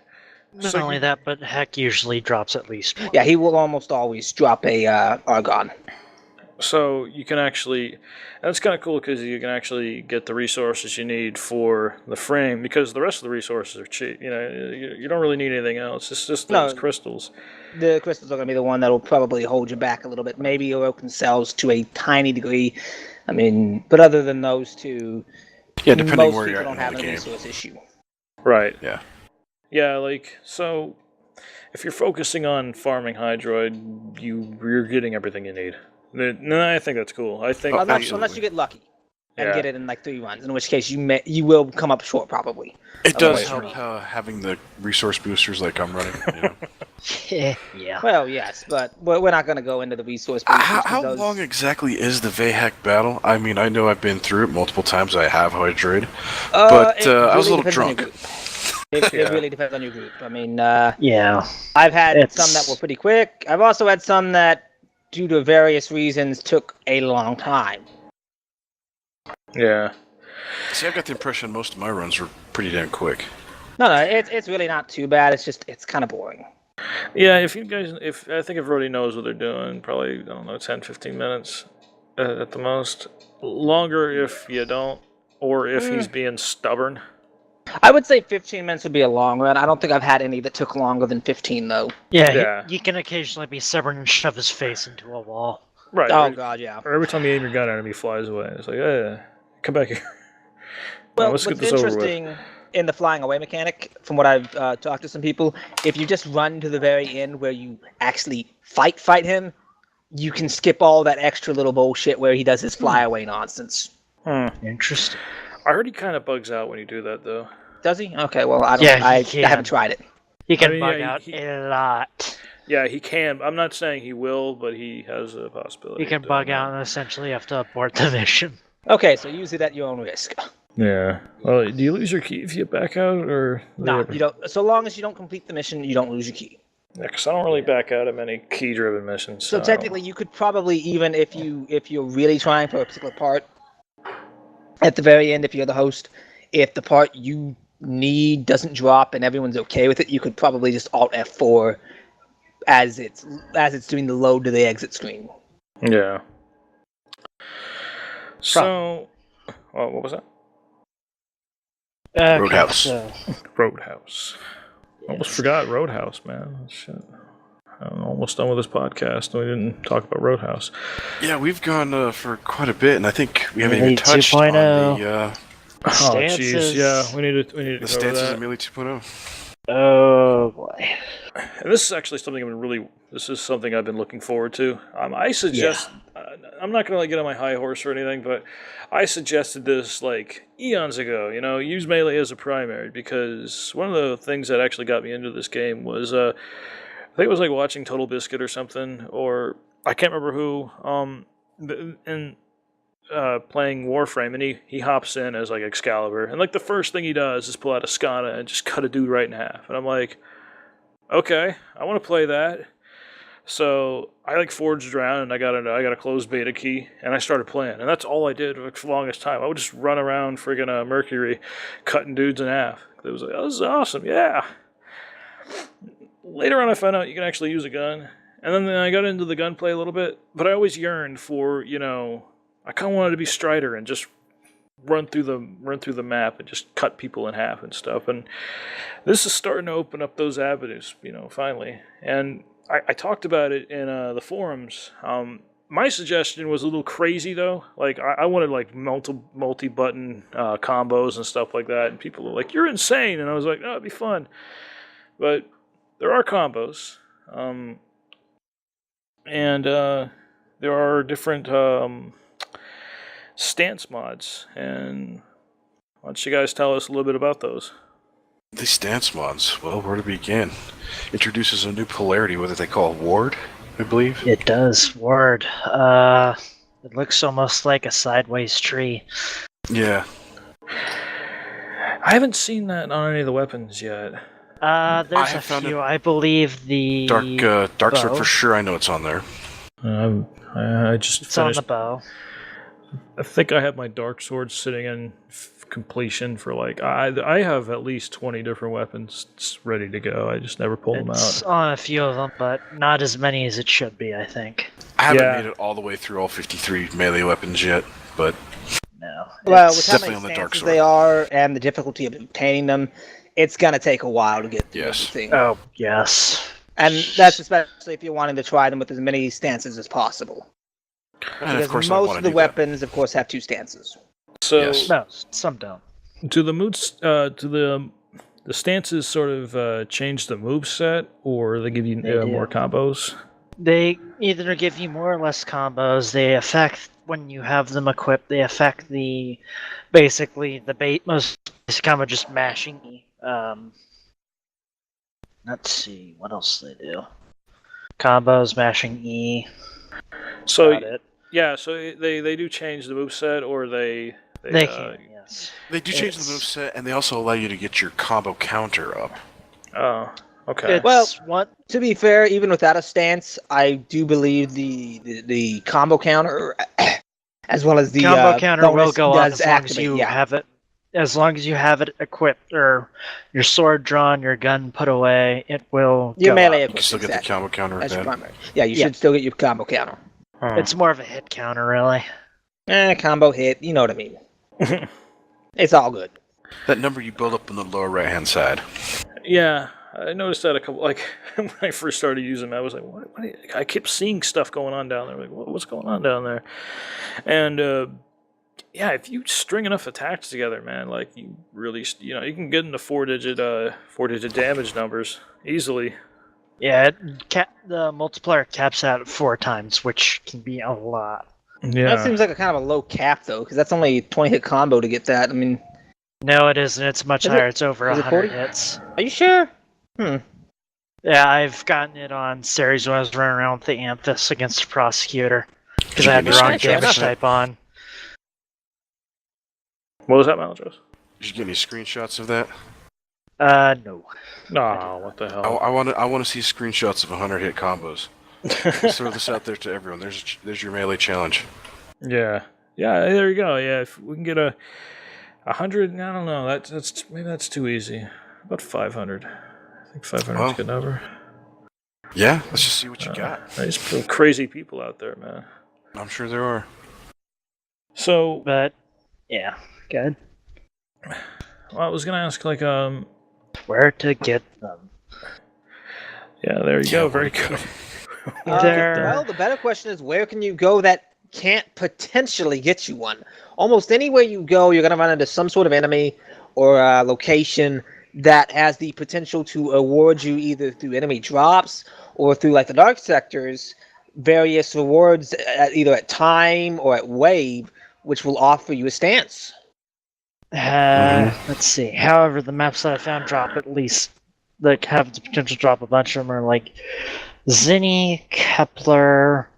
Not only that, but Heck usually drops at least one. Yeah, he will almost always drop a argon. So you can actually, that's kind of cool, because you can actually get the resources you need for the frame, because the rest of the resources are cheap. You know, you don't really need anything else. It's just those crystals. The crystals are going to be the one that will probably hold you back a little bit. Maybe your open cells to a tiny degree. I mean, but other than those two, Yeah, depending most where you're people at don't in have the a game. resource issue. Right. Yeah. Yeah, like, so if you're focusing on farming hydroid, you're getting everything you need. No, I think that's cool. I think Unless you get lucky and Yeah. get it in like 3 runs, in which case you will come up short probably. It does Wait. help having the resource boosters like I'm running. You know? Yeah. Well, yes, but we're not going to go into the resource. How long exactly is the Vayhek battle? I mean, I know I've been through it multiple times. I have hydroid, but I was a little drunk. It really depends on your group. I mean, Yeah. I've had It's- some that were pretty quick. I've also had some that, due to various reasons, took a long time. Yeah. See, I've got the impression most of my runs were pretty damn quick. No, it's really not too bad. It's kind of boring. Yeah, if you guys, I think everybody knows what they're doing, probably, I don't know, 10, 15 minutes at the most. Longer if you don't, or if he's being stubborn. I would say 15 minutes would be a long run. I don't think I've had any that took longer than 15, though. Yeah, Yeah. He can occasionally be stubborn and shove his face into a wall. Right. Oh, Right. God, yeah. Or every time you aim your gun at him, he flies away. It's like, come back here. Well, let's get what's this over with. interesting in the flying away mechanic, from what I've talked to some people, if you just run to the very end where you actually fight him, you can skip all that extra little bullshit where he does his fly away nonsense. Interesting. I heard he kind of bugs out when you do that, though. Does he? Okay, well, I don't. Yeah, I he haven't can. tried it. He can I mean, bug yeah, out he- a lot. Yeah, he can. I'm not saying he will, but he has a possibility. He can of doing bug that. out and essentially have to abort the mission. Okay, so use it at your own risk. Yeah. Well, do you lose your key if you back out, or No, you don't. So long as you don't complete the mission, you don't lose your key. Yeah, because I don't really back out of many key-driven missions. So technically, you could probably, even if you're really trying for a particular part, at the very end, if you're the host, if the part you need doesn't drop and everyone's okay with it, you could probably just Alt F4 as it's doing the load to the exit screen. Yeah. So, what was that? Okay, Roadhouse. so Roadhouse. Almost forgot Roadhouse, man. Shit. I'm almost done with this podcast. We didn't talk about Roadhouse. Yeah, we've gone for quite a bit, and I think we haven't even Melee touched on 2.0. the Oh, Stances. jeez. Yeah, we need to the cover stances that. of Melee 2.0. oh boy. And this is actually something this is something I've been looking forward to. I suggest, I'm not going to get on my high horse or anything, but I suggested this like eons ago, use Melee as a primary, because one of the things that actually got me into this game was, I think it was like watching Total Biscuit or something, or I can't remember who, and playing Warframe, and he hops in as like Excalibur, and like the first thing he does is pull out a katana and just cut a dude right in half, and I'm like, okay, I want to play that. So I like forged around, and I got a closed beta key, and I started playing, and that's all I did for the longest time. I would just run around friggin' Mercury, cutting dudes in half. It was like, oh, this is awesome, yeah. Later on, I found out you can actually use a gun, and then I got into the gunplay a little bit, but I always yearned for, I kind of wanted to be Strider and just run through the map and just cut people in half and stuff. And this is starting to open up those avenues, finally. And I talked about it in the forums. My suggestion was a little crazy though. Like I wanted like multi-button combos and stuff like that. And people were like, "You're insane!" And I was like, "No, it'd be fun." But there are combos, and there are different stance mods, and why don't you guys tell us a little bit about those? These stance mods, well, where to begin? Introduces a new polarity, what they call ward, I believe. It does. Word. It looks almost like a sideways tree. Yeah. I haven't seen that on any of the weapons yet. There's a have found few. I believe the Dark Sword bow. for sure, I know it's on there. I just It's on finished. the bow. I think I have my Dark Sword sitting in completion for like I have at least 20 different weapons ready to go. I just never pull them It's out. on a few of them, but not as many as it should be, I think. I haven't Yeah. made it all the way through all 53 melee weapons yet, but No. Well, It's- with how definitely many on the dark stances sword. they are and the difficulty of obtaining them, it's gonna take a while to get through Yes. everything. oh, yes. And that's especially if you're wanting to try them with as many stances as possible. and Because of course I most want of to the do weapons, of course, have 2 stances. So Yes. No, some don't. do the moves the stances sort of change the move set, or they give you They do. more combos? They either give you more or less combos. They affect, when you have them equipped, they affect basically the most basic combo, just mashing. Let's see, what else they do? Combos, mashing E. So Got it. yeah, so they do change the move set, or they They can, yes. They do change the moveset, and they also allow you to get your combo counter up. Oh, okay. It's Well, what To be fair, even without a stance, I do believe the combo counter, as well as the combo counter will bonus go up does as long as activate. you Yeah. have it. As long as you have it equipped, or your sword drawn, your gun put away, it will Your go melee up. You can still get the combo counter with That's your that. primary. Yeah, you Yeah. should still get your combo counter. It's more of a hit counter, really. Combo hit, you know what I mean. It's all good. That number you build up on the lower right-hand side. Yeah, I noticed that a couple. Like when I first started using them, I was like, "What?" I kept seeing stuff going on down there. Like, what's going on down there? And yeah, if you string enough attacks together, man, like you really, you can get into four-digit damage numbers easily. Yeah, the multiplier caps out at 4 times, which can be a lot. That seems like a kind of a low cap though, because that's only a 20-hit combo to get that. I mean, No, it isn't. It's much Is higher. it- It's over is it 100 40? hits. are you sure? Yeah, I've gotten it on series when I was running around with the Anthus against the Prosecutor. Because I had the Did you wrong get any damage screenshots? type on. What was that, Malindros? Did you get any screenshots of that? No. No, what the hell? I want to see screenshots of 100-hit combos. Let's throw this out there to everyone. There's your melee challenge. Yeah, there you go. Yeah, if we can get 100, I don't know. Maybe that's too easy. About 500. I think 500 is good number. Yeah, let's just see what you got. There's some crazy people out there, man. I'm sure there are. So, But, yeah, good. I was gonna ask, like, Where to get them? yeah, there you go. Yeah, Very where to good. Well, the better question is, where can you go that can't potentially get you one? Almost anywhere you go, you're going to run into some sort of enemy or location that has the potential to award you either through enemy drops or through, like the dark sectors, various rewards either at time or at wave, which will offer you a stance. Let's see. However, the maps that I found drop at least, like, have the potential to drop a bunch of them are like Zinni, Kepler.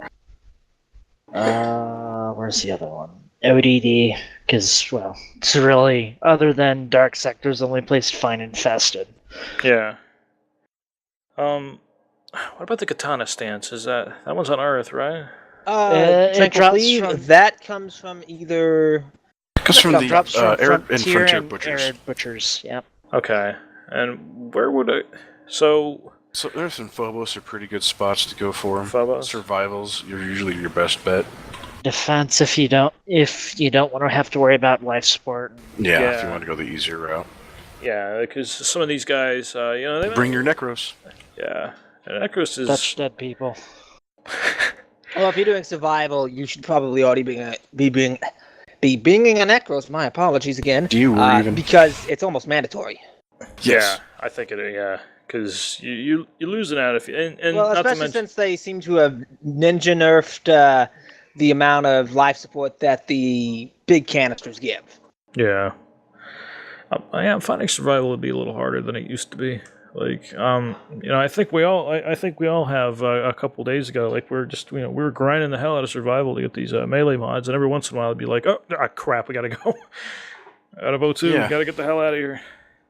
Where's the other one? ODD. Because, well, it's really, other than Dark Sector's the only place to find Infested. Yeah. What about the katana stance? Is that one's on Earth, right? It Tranquil drops Cleave, from- that comes from either... Comes from the drops from Arab and Frontier Frontier and Butchers. Arab Butchers, yep. Okay. And where would I? So So Earth and Phobos are pretty good spots to go for. Phobos. Survivals, you're usually your best bet. Defense if you don't want to have to worry about life support. Yeah, if Yeah. you want to go the easier route. yeah, because some of these guys, they Bring your Necros. yeah. And Necros is Touch dead people. Well, if you're doing survival, you should probably already be bringing a Necros. My apologies again. Do you even? Because it's almost mandatory. Yeah, I think it. Yeah, because you losing out if you and Well, not to especially mention since they seem to have ninja nerfed the amount of life support that the big canisters give. yeah. I'm finding survival would be a little harder than it used to be. Like, I think we all have a couple days ago. Like, we're just, we were grinding the hell out of survival to get these melee mods, and every once in a while it'd be like, oh, crap, we gotta go. Out of O2, Yeah. we gotta get the hell out of here.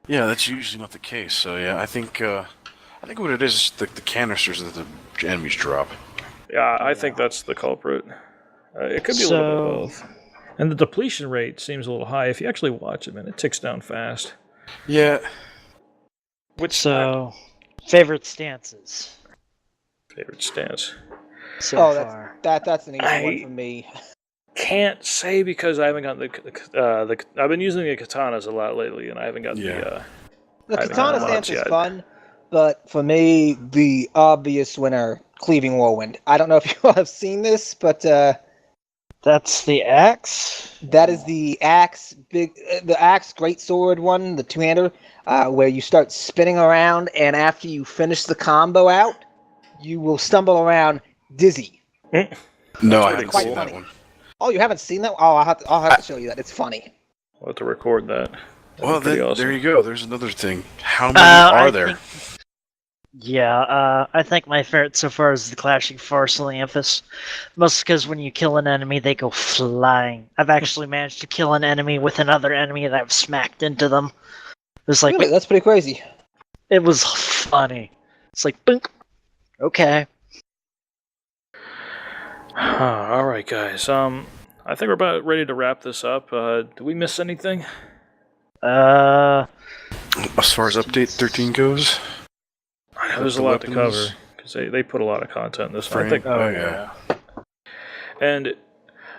Yeah, that's usually not the case. So yeah, I think what it is the canisters that the enemies drop. Yeah, I think that's the culprit. It could be a little bit of both. And the depletion rate seems a little high. If you actually watch it, man, it ticks down fast. Yeah. Favorite stances Favorite stance. so far. That's an easy I- one for me. Can't say because I haven't gotten the I've been using the katanas a lot lately, and I haven't gotten Yeah. The I haven't katana had stance mods is yet. fun, but for me, the obvious winner, Cleaving Whirlwind. I don't know if you all have seen this, but That's the axe. that is the axe greatsword one, the two-hander, where you start spinning around, and after you finish the combo out, you will stumble around dizzy. No, I really haven't quite seen funny. that one. Oh, you haven't seen that? Oh, I'll have to show you that. It's funny. I'll have to record that. Well, Pretty then, awesome. there you go. There's another thing. How many I are there? Yeah, I think my favorite so far is the Clashing Force and the Amphis. Mostly because when you kill an enemy, they go flying. I've actually managed to kill an enemy with another enemy that I've smacked into them. It was like, Really, that's pretty crazy. it was funny. It's like, boink. Okay. All right, guys. I think we're about ready to wrap this up. Do we miss anything? Uh, As far as update 13 goes, I know there's a The lot to weapons. cover because they put a lot of content in this one. I Frame. think. Oh, yeah. And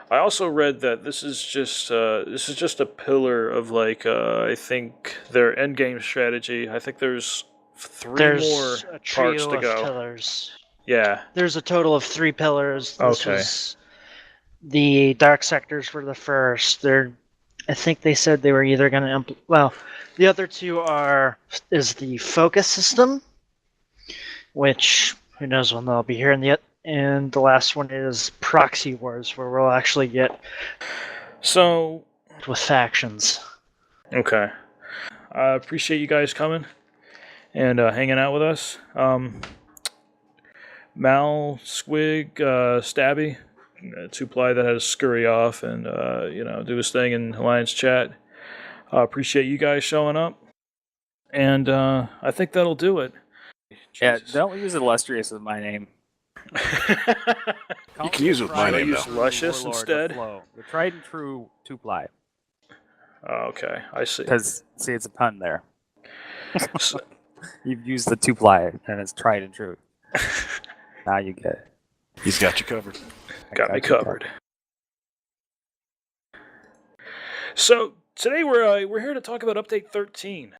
I also read that this is just a pillar of I think their end game strategy. I think there's three more there's a trio parts to of go. pillars. Yeah. There's a total of 3 pillars. This Okay. was the dark sectors were the first. I think they said they were either going to well, the other two is the focus system, which who knows when they'll be here, and the last one is proxy wars, where we'll actually get with factions. Okay. I appreciate you guys coming and hanging out with us. Mal, Squig, Stabby, two-ply that had to scurry off and do his thing in Alliance chat. Appreciate you guys showing up, and I think that'll do it. Yeah, Jesus. don't use illustrious as my name. You can use it with my name, use though. Luscious Warlord, instead. The tried and true two-ply. Oh, okay, I see. Because, see, it's a pun there. So- You've used the two-ply, and it's tried and true. Now you get it. He's got you covered. Got me covered. So today we're here to talk about Update 13.